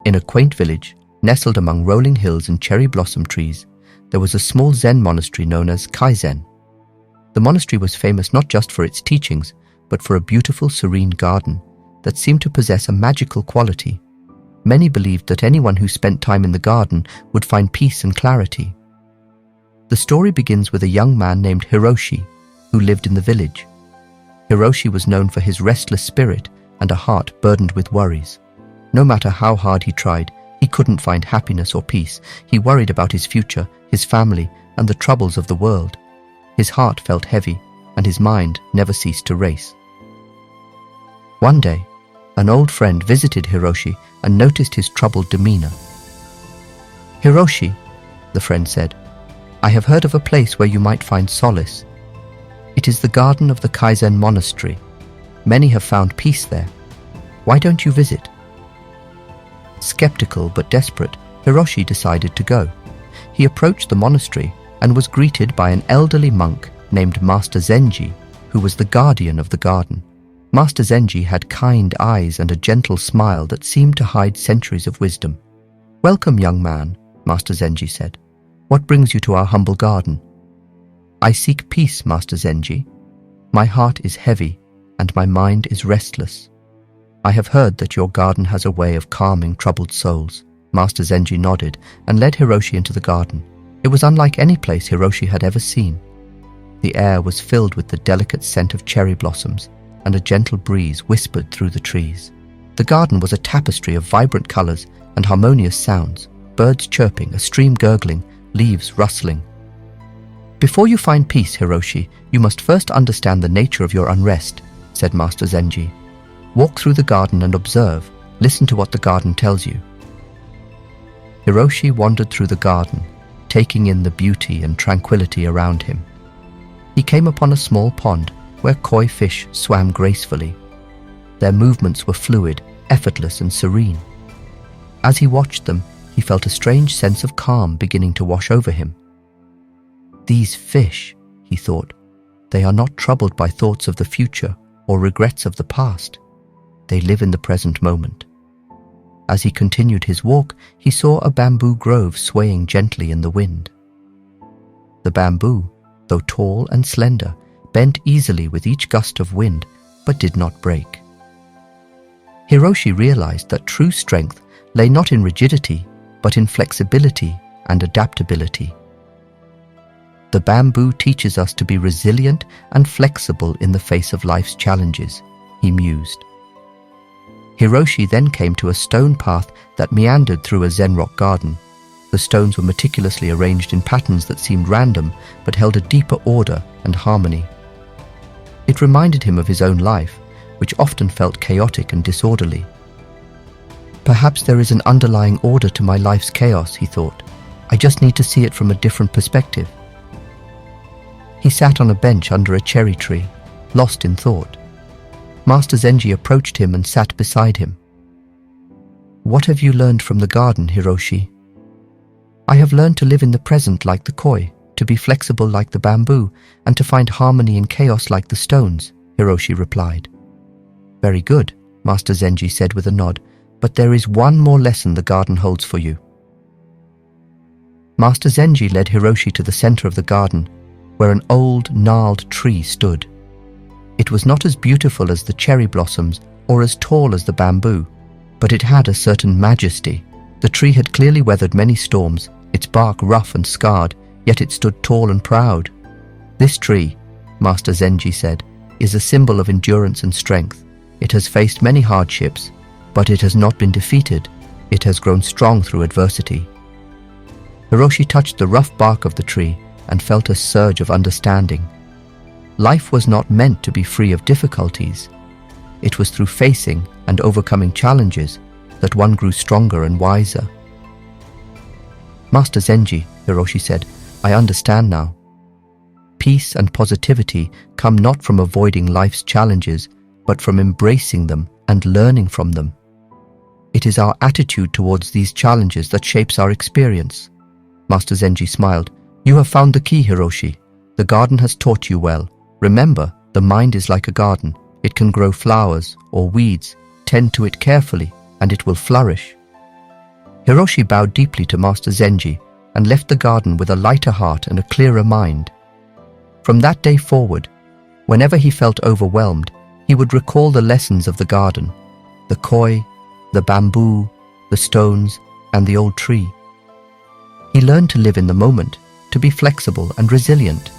In a quaint village, nestled among rolling hills and cherry blossom trees, there was a small Zen monastery known as Kaizen. The monastery was famous not just for its teachings, but for a beautiful, serene garden that seemed to possess a magical quality. Many believed that anyone who spent time in the garden would find peace and clarity. The story begins with a young man named Hiroshi, who lived in the village. Hiroshi was known for his restless spirit and a heart burdened with worries. No matter how hard he tried, he couldn't find happiness or peace. He worried about his future, his family, and the troubles of the world. His heart felt heavy, and his mind never ceased to race. One day, an old friend visited Hiroshi and noticed his troubled demeanor. "Hiroshi," the friend said, "I have heard of a place where you might find solace. It is the garden of the Kaizen monastery. Many have found peace there. Why don't you visit?" Skeptical but desperate, Hiroshi decided to go. He approached the monastery and was greeted by an elderly monk named Master Zenji, who was the guardian of the garden. Master Zenji had kind eyes and a gentle smile that seemed to hide centuries of wisdom. "Welcome, young man," Master Zenji said. "What brings you to our humble garden?" "I seek peace, Master Zenji. My heart is heavy and my mind is restless. I have heard that your garden has a way of calming troubled souls." Master Zenji nodded and led Hiroshi into the garden. It was unlike any place Hiroshi had ever seen. The air was filled with the delicate scent of cherry blossoms, and a gentle breeze whispered through the trees. The garden was a tapestry of vibrant colors and harmonious sounds, birds chirping, a stream gurgling, leaves rustling. "Before you find peace, Hiroshi, you must first understand the nature of your unrest," said Master Zenji. "Walk through the garden and observe. Listen to what the garden tells you." Hiroshi wandered through the garden, taking in the beauty and tranquility around him. He came upon a small pond where koi fish swam gracefully. Their movements were fluid, effortless, and serene. As he watched them, he felt a strange sense of calm beginning to wash over him. "These fish," he thought, "they are not troubled by thoughts of the future or regrets of the past. They live in the present moment." As he continued his walk, he saw a bamboo grove swaying gently in the wind. The bamboo, though tall and slender, bent easily with each gust of wind, but did not break. Hiroshi realized that true strength lay not in rigidity, but in flexibility and adaptability. The bamboo teaches us to be resilient and flexible in the face of life's challenges, he mused. Hiroshi then came to a stone path that meandered through a Zen rock garden. The stones were meticulously arranged in patterns that seemed random, but held a deeper order and harmony. It reminded him of his own life, which often felt chaotic and disorderly. "Perhaps there is an underlying order to my life's chaos," he thought. "I just need to see it from a different perspective." He sat on a bench under a cherry tree, lost in thought. Master Zenji approached him and sat beside him. "What have you learned from the garden, Hiroshi?" "I have learned to live in the present like the koi, to be flexible like the bamboo, and to find harmony in chaos like the stones," Hiroshi replied. "Very good," Master Zenji said with a nod, "but there is one more lesson the garden holds for you." Master Zenji led Hiroshi to the center of the garden, where an old, gnarled tree stood. It was not as beautiful as the cherry blossoms or as tall as the bamboo, but it had a certain majesty. The tree had clearly weathered many storms, its bark rough and scarred, yet it stood tall and proud. "This tree," Master Zenji said, "is a symbol of endurance and strength. It has faced many hardships, but it has not been defeated. It has grown strong through adversity." Hiroshi touched the rough bark of the tree and felt a surge of understanding. Life was not meant to be free of difficulties. It was through facing and overcoming challenges that one grew stronger and wiser. "Master Zenji," Hiroshi said, "I understand now. Peace and positivity come not from avoiding life's challenges, but from embracing them and learning from them. It is our attitude towards these challenges that shapes our experience." Master Zenji smiled. "You have found the key, Hiroshi. The garden has taught you well. Remember, the mind is like a garden. It can grow flowers or weeds. Tend to it carefully, and it will flourish." Hiroshi bowed deeply to Master Zenji and left the garden with a lighter heart and a clearer mind. From that day forward, whenever he felt overwhelmed, he would recall the lessons of the garden, the koi, the bamboo, the stones, and the old tree. He learned to live in the moment, to be flexible and resilient,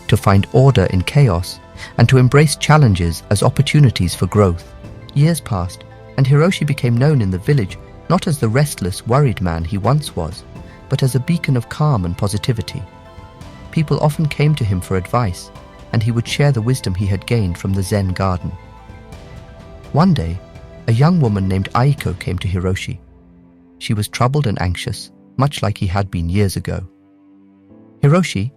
to find order in chaos, and to embrace challenges as opportunities for growth. Years passed, and Hiroshi became known in the village not as the restless, worried man he once was, but as a beacon of calm and positivity. People often came to him for advice, and he would share the wisdom he had gained from the Zen garden. One day, a young woman named Aiko came to Hiroshi. She was troubled and anxious, much like he had been years ago. "Hiroshi,"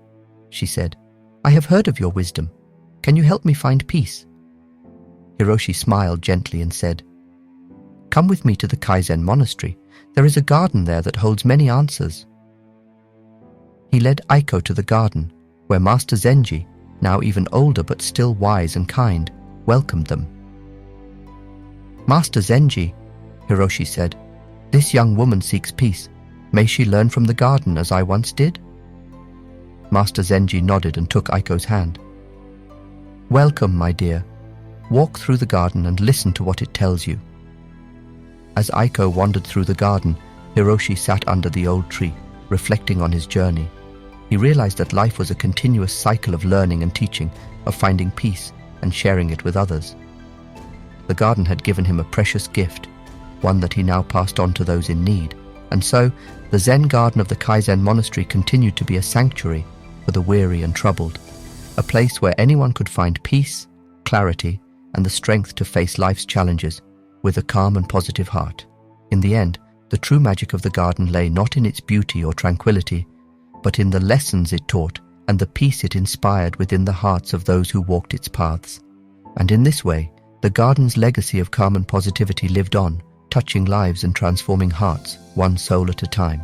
she said, "I have heard of your wisdom. Can you help me find peace?" Hiroshi smiled gently and said, "Come with me to the Kaizen monastery. There is a garden there that holds many answers." He led Aiko to the garden, where Master Zenji, now even older but still wise and kind, welcomed them. "Master Zenji," Hiroshi said, "this young woman seeks peace. May she learn from the garden as I once did?" Master Zenji nodded and took Aiko's hand. "Welcome, my dear. Walk through the garden and listen to what it tells you." As Aiko wandered through the garden, Hiroshi sat under the old tree, reflecting on his journey. He realized that life was a continuous cycle of learning and teaching, of finding peace and sharing it with others. The garden had given him a precious gift, one that he now passed on to those in need, and so the Zen garden of the Kaizen monastery continued to be a sanctuary for the weary and troubled, a place where anyone could find peace, clarity, and the strength to face life's challenges with a calm and positive heart. In the end, the true magic of the garden lay not in its beauty or tranquility, but in the lessons it taught and the peace it inspired within the hearts of those who walked its paths. And in this way, the garden's legacy of calm and positivity lived on, touching lives and transforming hearts, one soul at a time.